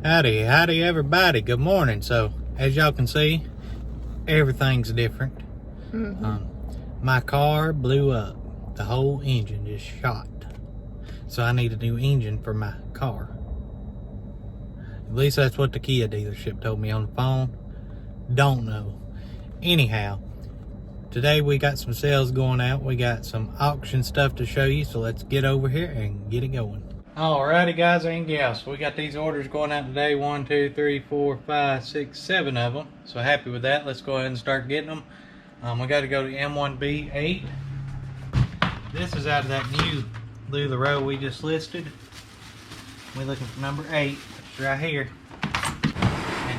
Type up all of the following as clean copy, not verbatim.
Howdy everybody, good morning. So as y'all can see, everything's different. My car blew up, the whole engine just shot, so I need a new engine for my car. At least that's what the Kia dealership told me on the phone. Don't know. Anyhow, today we got some sales going out. We got some auction stuff to show you, so let's get over here and get it going. Alrighty guys and gals, so we got these orders going out today. 1, 2, 3, 4, 5, 6, 7 of them. So happy with that. Let's go ahead and start getting them. We got to go to M1B8. This is out of that new Lou the row we just listed. We're looking for number 8. It's right here.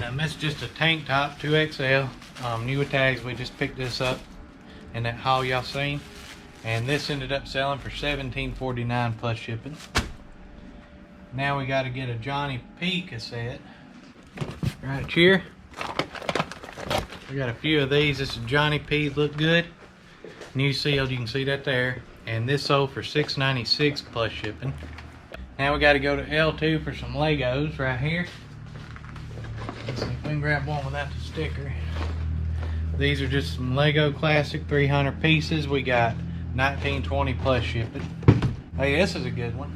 And this is just a tank top, 2XL. New with tags. We just picked this up in that haul y'all seen. And this ended up selling for $17.49 plus shipping. Now we got to get a Johnny P cassette right here. We got a few of these. This is Johnny P, look good. New sealed, you can see that there. And this sold for $6.96 plus shipping. Now we got to go to L2 for some Legos right here. Let's see if we can grab one without the sticker. These are just some Lego Classic 300 pieces. We got $19.20 plus shipping. Hey, this is a good one.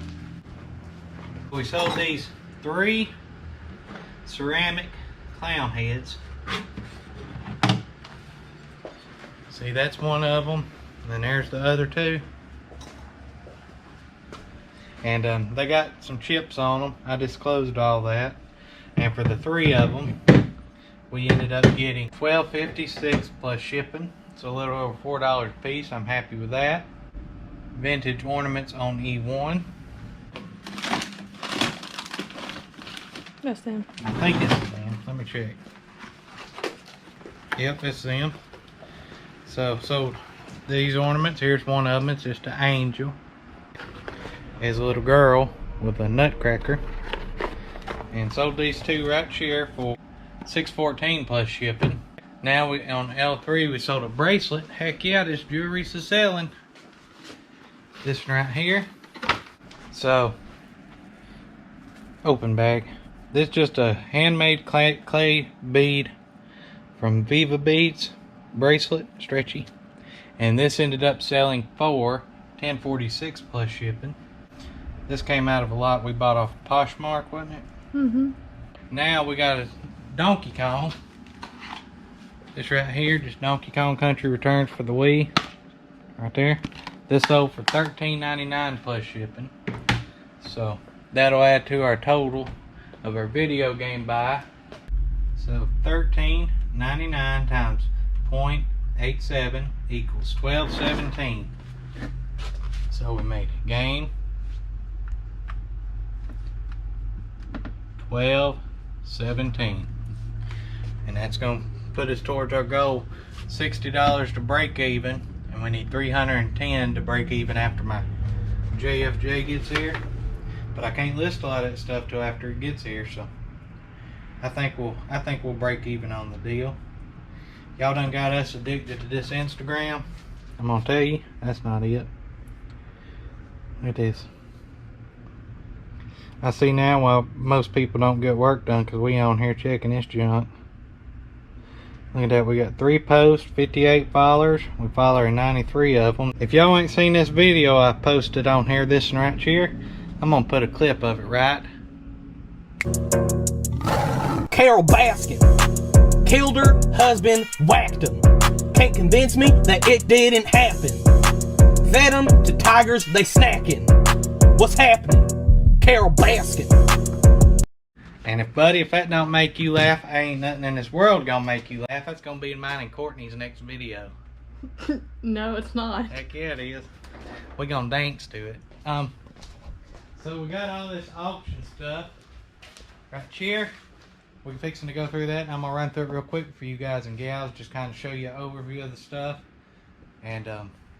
We sold these 3 ceramic clown heads. See, that's one of them. And then there's the other 2. And they got some chips on them. I disclosed all that. And for the 3 of them, we ended up getting $12.56 plus shipping. So a little over $4 a piece. I'm happy with that. Vintage ornaments on E1. That's them. I think it's them. Let me check. Yep, it's them. So sold these ornaments. Here's one of them. It's just an angel. There's a little girl with a nutcracker. And sold these 2 right here for $6.14 plus shipping. Now we on L3 we sold a bracelet. Heck yeah, this jewelry's selling. This one right here. So open bag. This is just a handmade clay bead from Viva Beads bracelet, stretchy. And this ended up selling for $10.46 plus shipping. This came out of a lot we bought off Poshmark, wasn't it? Now we got a Donkey Kong. This right here, just Donkey Kong Country Returns for the Wii. Right there. This sold for $13.99 plus shipping. So that'll add to our total of our video game buy. So $13.99 times 0.87 equals $12.17. So we made game $12.17, and that's gonna put us towards our goal, $60 to break even, and we need $310 to break even after my JFJ gets here. But I can't list a lot of that stuff till after it gets here, so I think we'll break even on the deal. Y'all done got us addicted to this Instagram. I'm gonna tell you, that's not it. Look at this. I see now why most people don't get work done, because we on here checking this junk. Look at that, we got 3 posts, 58 followers. We follow 93 of them. If y'all ain't seen this video I posted on here, this one right here, I'm gonna put a clip of it, right? Carol Baskin killed her husband, whacked him. Can't convince me that it didn't happen. Fed them to tigers, they snacking. What's happening? Carol Baskin. And if that don't make you laugh, ain't nothing in this world gonna make you laugh. That's gonna be in mine and Courtney's next video. No, it's not. Heck yeah, it is. We're gonna dance to it. So we got all this auction stuff right here. We're fixing to go through that. I'm gonna run through it real quick for you guys and gals, just kind of show you an overview of the stuff and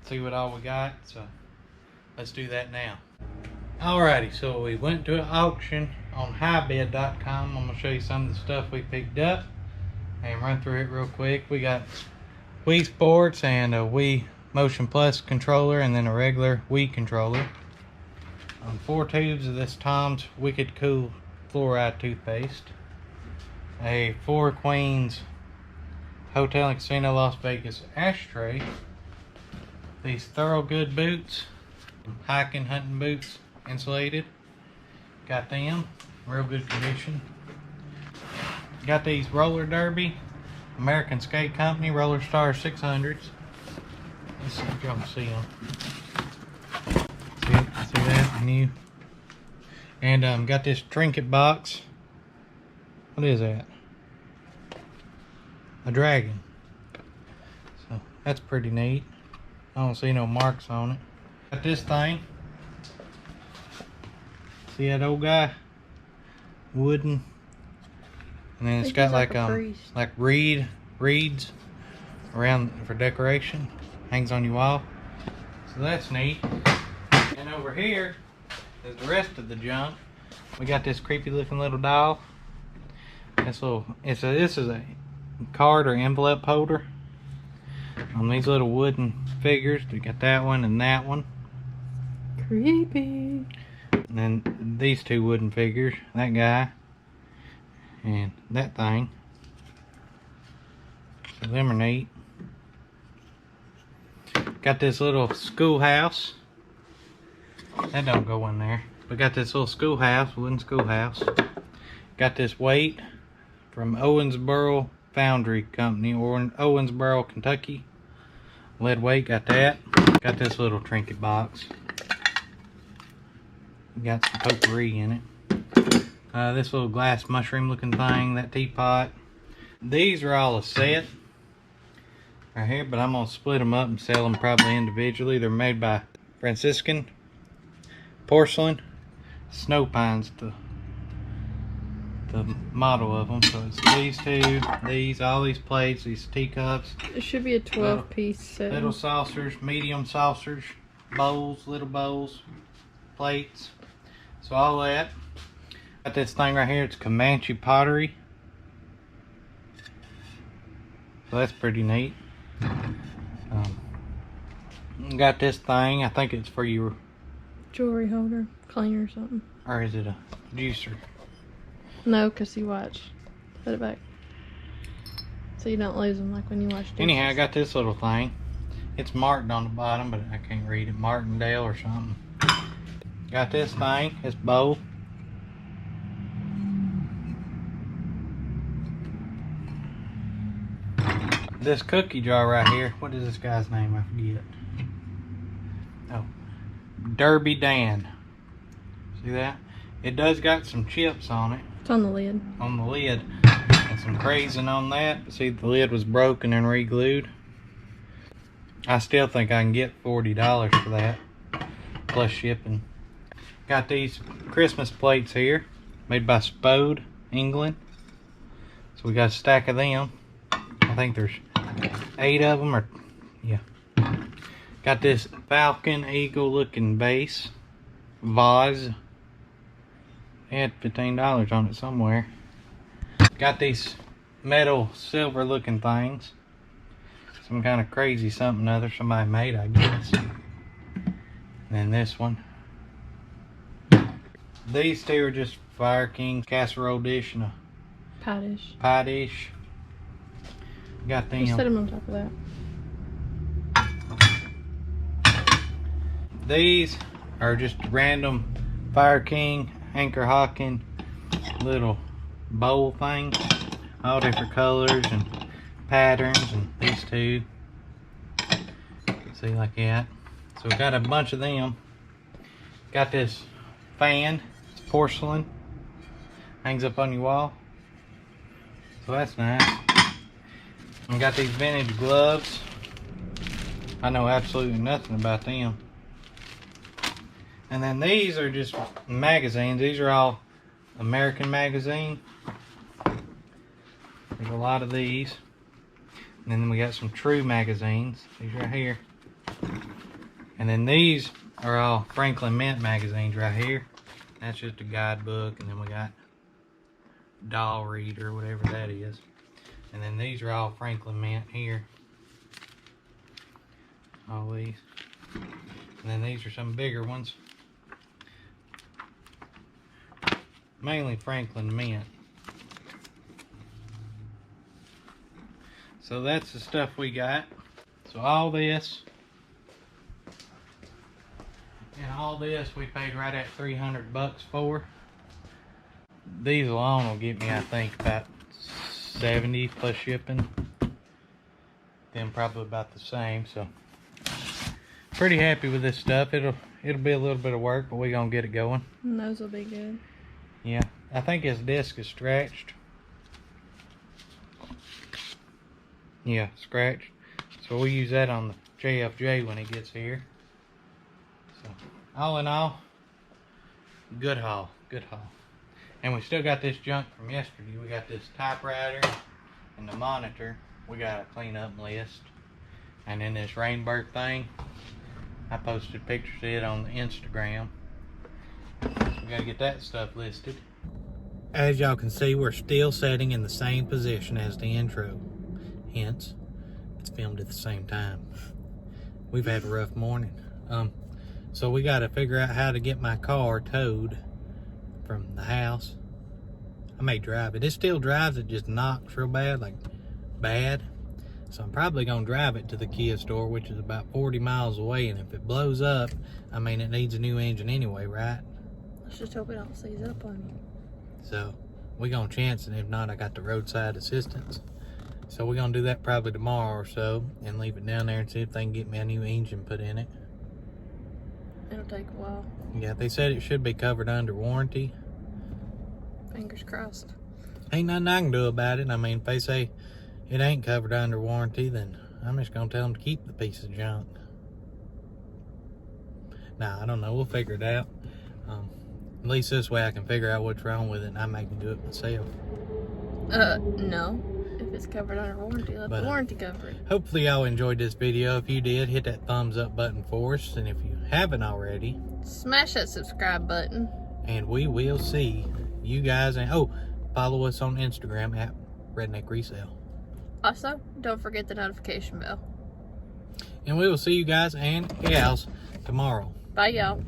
see what all we got. So let's do that now. Alrighty, so we went to an auction on highbid.com. I'm gonna show you some of the stuff we picked up and run through it real quick. We got Wii Sports and a Wii Motion Plus controller, and then a regular Wii controller. 4 tubes of this Tom's Wicked Cool fluoride toothpaste, a 4 Queens Hotel and Casino Las Vegas ashtray, these Thorogood boots, hiking, hunting boots, insulated. Got them, real good condition. Got these roller derby, American Skate Company Roller Star 600s. Let's see if y'all can see them. See that? New. And got this trinket box. What is that? A dragon. So that's pretty neat. I don't see no marks on it. Got this thing. See that old guy? Wooden. And then it's got like reeds around for decoration. Hangs on your wall. So that's neat. And over here is the rest of the junk. We got this creepy looking little doll. This is a card or envelope holder. On these little wooden figures. We got that one and that one. Creepy. And then these 2 wooden figures. That guy. And that thing. So them are neat. Got this little schoolhouse. That don't go in there. We got this little schoolhouse, wooden schoolhouse. Got this weight from Owensboro Foundry Company, or Owensboro, Kentucky. Lead weight, got that. Got this little trinket box. Got some potpourri in it. This little glass mushroom looking thing, that teapot. These are all a set right here, but I'm going to split them up and sell them probably individually. They're made by Franciscan Porcelain. Snow Pine's the model of them. So it's these 2, all these plates, these teacups. It should be a 12-piece set. Little saucers, medium saucers, bowls, little bowls, plates. So all that. Got this thing right here, it's Comanche pottery. So that's pretty neat. Got this thing, I think it's for your Jewelry holder, cleaner or something. or is it a juicer? No, because you watch. Put it back. So you don't lose them like when you watch dishes. Anyhow, I got this little thing. It's marked on the bottom, but I can't read it. Martindale or something. Got this thing, it's bowl. This cookie jar right here, what is this guy's name? I forget. Oh, Derby Dan. See that? It does got some chips on it. It's on the lid. On the lid. And some crazing on that. See, the lid was broken and re-glued. I still think I can get $40 for that. Plus shipping. Got these Christmas plates here. Made by Spode, England. So we got a stack of them. I think there's 8 of them, or yeah. Got this Falcon Eagle looking vase. Vase. It had $15 on it somewhere. Got these metal silver looking things. Some kind of crazy something other somebody made, I guess. And then this one. These 2 are just Fire King casserole dish and a pie dish. Got them. Just set them on top of that. These are just random Fire King, Anchor Hawking little bowl things. All different colors and patterns, and these 2. See, like that. So we got a bunch of them. Got this fan. It's porcelain. Hangs up on your wall. So that's nice. And got these vintage gloves. I know absolutely nothing about them. And then these are just magazines. These are all American magazine. There's a lot of these. And then we got some True magazines. These right here. And then these are all Franklin Mint magazines right here. That's just a guidebook. And then we got Doll Reader, whatever that is. And then these are all Franklin Mint here. All these. And then these are some bigger ones. mainly Franklin mint. So that's the stuff we got. So all this we paid right at $300 for. These alone will get me, I think, about 70 plus shipping. Then probably about the same. So pretty happy with this stuff. It'll be a little bit of work, but we're gonna get it going. And those will be good. Yeah, I think his disc is scratched. Yeah, scratched. So we'll use that on the JFJ when he gets here. So all in all, good haul, good haul. And we still got this junk from yesterday. We got this typewriter and the monitor we gotta clean up and list. And then this Rainbird thing, I posted pictures of it on the Instagram. We gotta get that stuff listed. As y'all can see, we're still sitting in the same position as the intro. Hence, it's filmed at the same time. We've had a rough morning. So we gotta figure out how to get my car towed from the house. I may drive it. It still drives, it just knocks real bad, like bad. So I'm probably gonna drive it to the Kia store, which is about 40 miles away, and if it blows up, I mean, it needs a new engine anyway, right? Let's just hope it don't seize up on you. So we're gonna chance it. If not, I got the roadside assistance. So we're gonna do that probably tomorrow or so and leave it down there and see if they can get me a new engine put in it. It'll take a while. Yeah, they said it should be covered under warranty. Fingers crossed. Ain't nothing I can do about it. I mean, if they say it ain't covered under warranty, then I'm just gonna tell them to keep the piece of junk. Nah, I don't know. We'll figure it out. At least this way I can figure out what's wrong with it and I may can do it myself. No. If it's covered under warranty, let the warranty cover it. Hopefully y'all enjoyed this video. If you did, hit that thumbs up button for us. And if you haven't already, smash that subscribe button. And we will see you guys. And follow us on Instagram at Redneck Resale. Also, don't forget the notification bell. And we will see you guys and gals tomorrow. Bye, y'all.